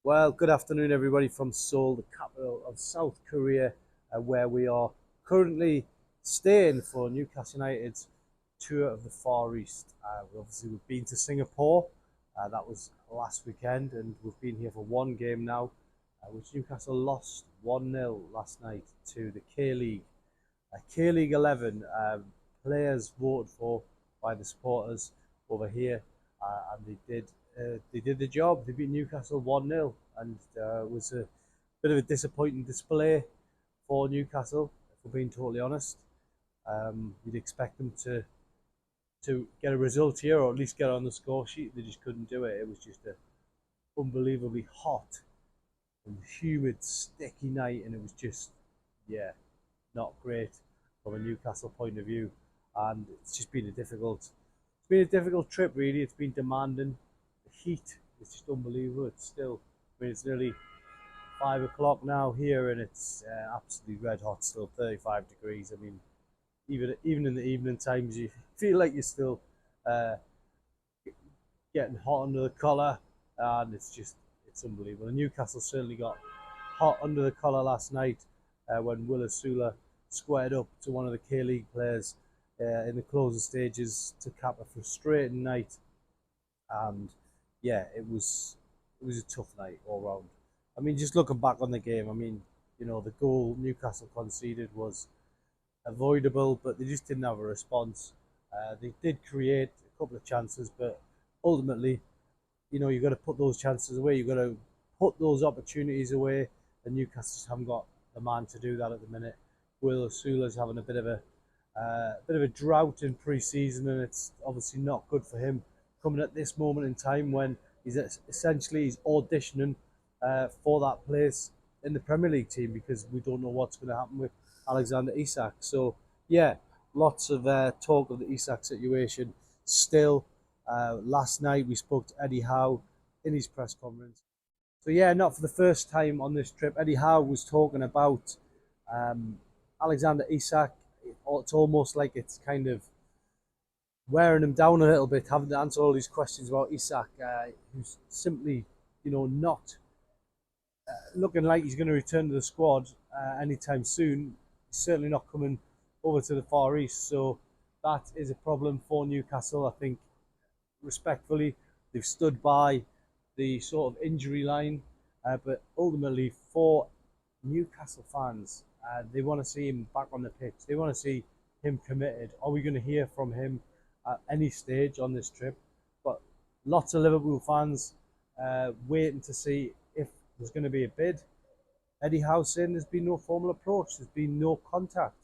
Well, good afternoon, everybody, from Seoul, the capital of South Korea, where we are currently staying for Newcastle United's tour of the Far East. We've been to Singapore, that was last weekend, and we've been here for one game now, which Newcastle lost 1-0 last night to the K-League. K-League 11 players voted for by the supporters over here, and they did the job. They beat Newcastle 1-0, and it was a bit of a disappointing display for Newcastle, if we're being totally honest. You'd expect them to get a result here, or at least get on the score sheet. They just couldn't do it. It was just a unbelievably hot and humid, sticky night, and it was just, yeah, not great from a Newcastle point of view. And it's been a difficult trip, really. It's been demanding. The heat is just unbelievable. It's still, I mean, it's nearly 5 o'clock now here, and it's absolutely red hot. Still 35 degrees. I mean, even in the evening times, you feel like you're still uh, getting hot under the collar, and it's unbelievable. And Newcastle certainly got hot under the collar last night when Sula squared up to one of the K-League players in the closing stages to cap a frustrating night. And yeah, it was a tough night all round. I mean, just looking back on the game, I mean, the goal Newcastle conceded was avoidable, but they just didn't have a response. They did create a couple of chances, but ultimately, you've got to put those chances away. You've got to put those opportunities away, and Newcastle just haven't got the man to do that at the minute. Will Sula's having a bit of a drought in pre-season, and it's obviously not good for him coming at this moment in time when he's auditioning for that place in the Premier League team, because we don't know what's going to happen with Alexander Isak. So yeah, lots of talk of the Isak situation still. Last night we spoke to Eddie Howe in his press conference. So yeah, not for the first time on this trip, Eddie Howe was talking about um, Alexander Isak. It's almost like it's kind of wearing him down a little bit, having to answer all these questions about Isak, who's simply, not looking like he's going to return to the squad anytime soon. He's certainly not coming over to the Far East, so that is a problem for Newcastle. I think, respectfully, they've stood by the sort of injury line, but ultimately for Newcastle fans, they want to see him back on the pitch. They want to see him committed. Are we going to hear from him at any stage on this trip? But lots of Liverpool fans waiting to see if there's going to be a bid. Eddie Howe saying there's been no formal approach. There's been no contact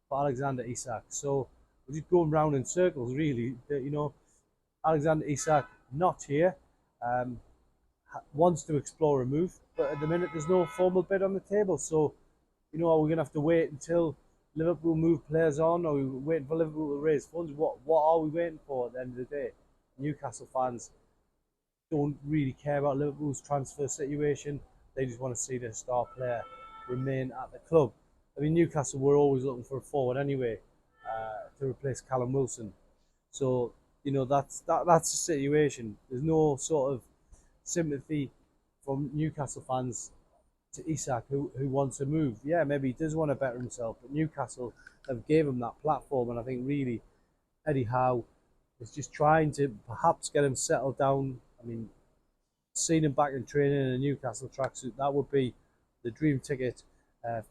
for Alexander Isak. So we're just going round in circles, really. Alexander Isak not here. Um, Wants to explore a move, but at the minute there's no formal bid on the table. So, are we going to have to wait until Liverpool move players on, or are we waiting for Liverpool to raise funds? What are we waiting for at the end of the day? Newcastle fans don't really care about Liverpool's transfer situation. They just want to see their star player remain at the club. I mean, Newcastle were always looking for a forward anyway to replace Callum Wilson. So, that's the situation. There's no sort of sympathy from Newcastle fans to Isak, who wants to move. Yeah, maybe he does want to better himself, but Newcastle have gave him that platform, and I think really Eddie Howe is just trying to perhaps get him settled down. I mean, seeing him back in training in a Newcastle tracksuit, that would be the dream ticket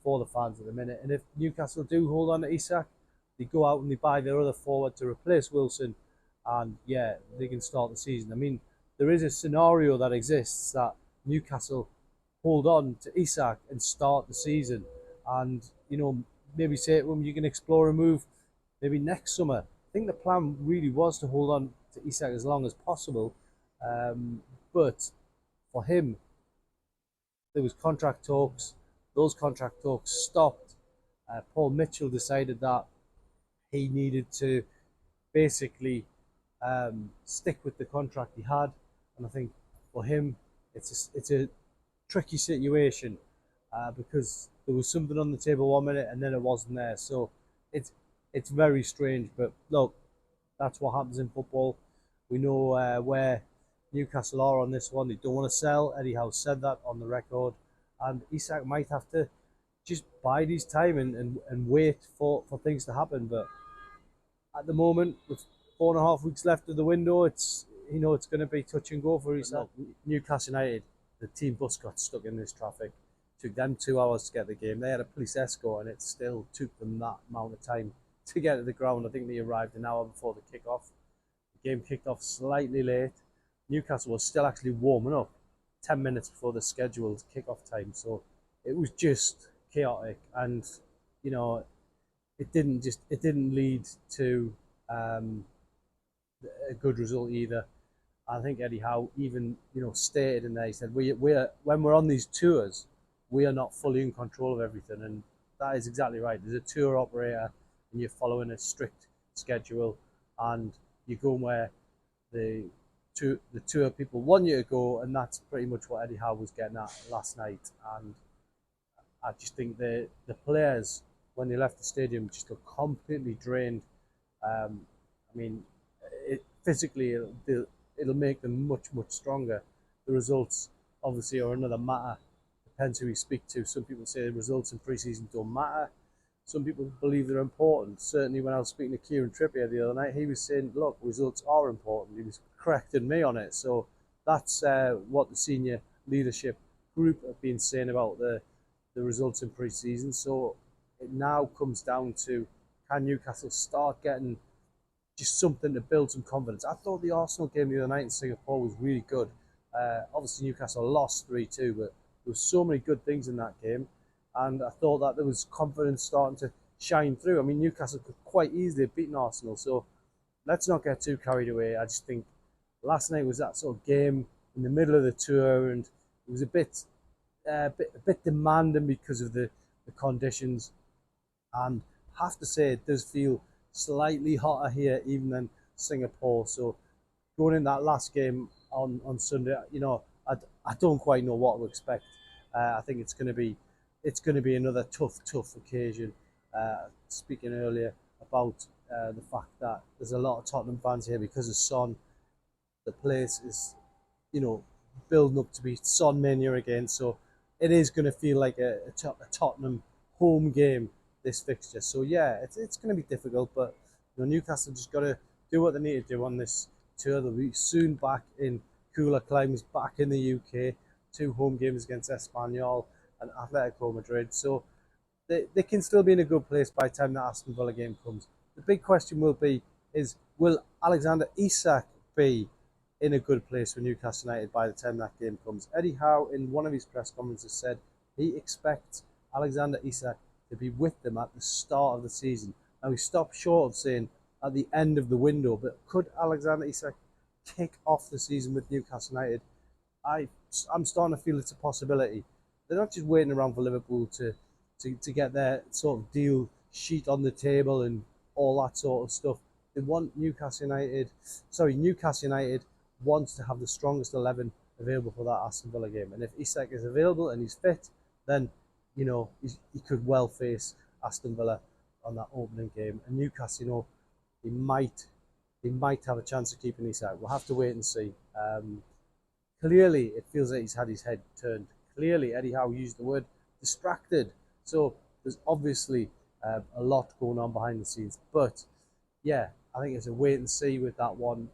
for the fans at the minute. And if Newcastle do hold on to Isak, they go out and they buy their other forward to replace Wilson, and yeah, they can start the season. I mean, there is a scenario that exists that Newcastle hold on to Isak and start the season, and maybe say to him, you can explore a move maybe next summer. I think the plan really was to hold on to Isak as long as possible, but for him, there was contract talks. Those contract talks stopped. Paul Mitchell decided that he needed to basically stick with the contract he had, and I think for him, it's a tricky situation because there was something on the table 1 minute and then it wasn't there. So it's very strange. But look, that's what happens in football. We know where Newcastle are on this one. They don't want to sell. Eddie Howe said that on the record. And Isak might have to just bide his time and wait for things to happen. But at the moment, with 4.5 weeks left of the window, it's it's going to be touch and go for Isak. Newcastle United, the team bus got stuck in this traffic. It took them 2 hours to get the game. They had a police escort, and it still took them that amount of time to get to the ground. I think they arrived an hour before the kick-off. The game kicked off slightly late. Newcastle was still actually warming up 10 minutes before the scheduled kick-off time. So it was just chaotic, and you know it didn't lead to a good result either. I think Eddie Howe even stated in there, he said we're when we're on these tours, we are not fully in control of everything, and that is exactly right. There's a tour operator, and you're following a strict schedule, and you're going where the tour people want you to go, and that's pretty much what Eddie Howe was getting at last night. And I just think the players, when they left the stadium, just looked completely drained. I mean, physically it'll make them much stronger. The results obviously are another matter. Depends who you speak to. Some people say the results in pre-season don't matter. Some people believe they're important. Certainly, when I was speaking to Kieran Trippier the other night, he was saying, "Look, results are important." He was correcting me on it. So that's what the senior leadership group have been saying about the results in pre-season. So it now comes down to, can Newcastle start getting just something to build some confidence? I thought the Arsenal game the other night in Singapore was really good. Obviously Newcastle lost 3-2, but there were so many good things in that game, and I thought that there was confidence starting to shine through. I mean, Newcastle could quite easily have beaten Arsenal, so let's not get too carried away. I just think last night was that sort of game in the middle of the tour, and it was a bit demanding because of the conditions. And I have to say, it does feel slightly hotter here even than Singapore. So going in that last game on Sunday, I don't quite know what to expect. I think it's going to be another tough occasion. Speaking earlier about the fact that there's a lot of Tottenham fans here because of Son. The place is, building up to be Son mania again. So it is going to feel like a Tottenham home game, this fixture. So yeah, it's going to be difficult, but Newcastle just got to do what they need to do on this tour. They'll be soon back in cooler climes, back in the UK. 2 home games against Espanyol and Atletico Madrid. So they can still be in a good place by the time the Aston Villa game comes. The big question will Alexander Isak be in a good place for Newcastle United by the time that game comes? Eddie Howe, in one of his press conferences, said he expects Alexander Isak to be with them at the start of the season. Now, he stopped short of saying at the end of the window, but could Alexander Isak kick off the season with Newcastle United? I'm starting to feel it's a possibility. They're not just waiting around for Liverpool to get their sort of deal sheet on the table and all that sort of stuff. They want Newcastle United wants to have the strongest 11 available for that Aston Villa game. And if Isak is available and he's fit, then he could well face Aston Villa on that opening game. And Newcastle, he might have a chance of keeping Isak. We'll have to wait and see. Clearly, it feels like he's had his head turned. Clearly, Eddie Howe used the word distracted. So there's obviously a lot going on behind the scenes. But yeah, I think it's a wait and see with that one.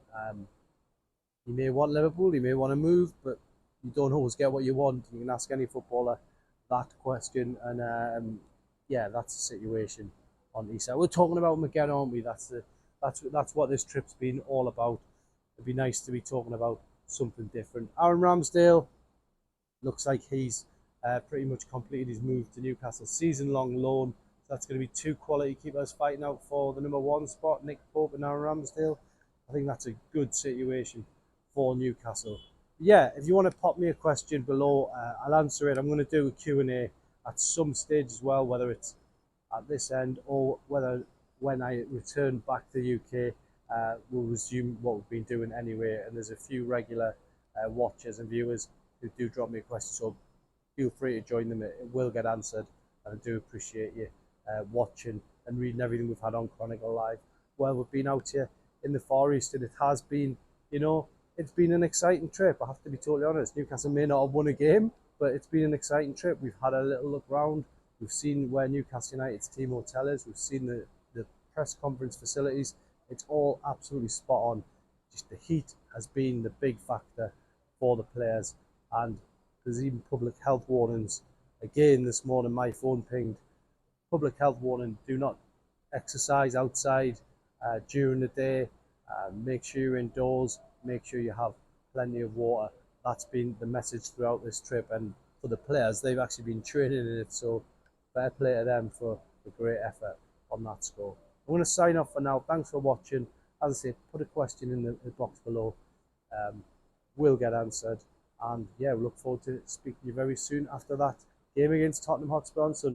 You may want Liverpool, you may want to move, but you don't always get what you want. You can ask any footballer that question, and yeah, that's the situation on Isak. We're talking about him again, aren't we? That's what this trip's been all about. It'd be nice to be talking about something different. Aaron Ramsdale looks like he's pretty much completed his move to Newcastle, season-long loan. So that's going to be 2 quality keepers fighting out for the number 1 spot, Nick Pope and Aaron Ramsdale. I think that's a good situation for Newcastle. Yeah, if you want to pop me a question below, I'll answer it. I'm going to do a Q&A at some stage as well, whether it's at this end or whether when I return back to the UK, we'll resume what we've been doing anyway. And there's a few regular watchers and viewers who do drop me a question, so feel free to join them. It will get answered, and I do appreciate you watching and reading everything we've had on Chronicle Live. Well, we've been out here in the Far East, and it has been, it's been an exciting trip. I have to be totally honest. Newcastle may not have won a game, but it's been an exciting trip. We've had a little look round. We've seen where Newcastle United's team hotel is. We've seen the press conference facilities. It's all absolutely spot on. Just the heat has been the big factor for the players, and there's even public health warnings. Again, this morning my phone pinged. Public health warning: do not exercise outside during the day. Make sure you're indoors. Make sure you have plenty of water. That's been the message throughout this trip, and for the players, they've actually been training in it, so fair play to them for the great effort on that score. I'm going to sign off for now. Thanks for watching. As I say, put a question in the box below. Will get answered, and yeah, we look forward to speaking to you very soon after that game against Tottenham Hotspur on Sunday.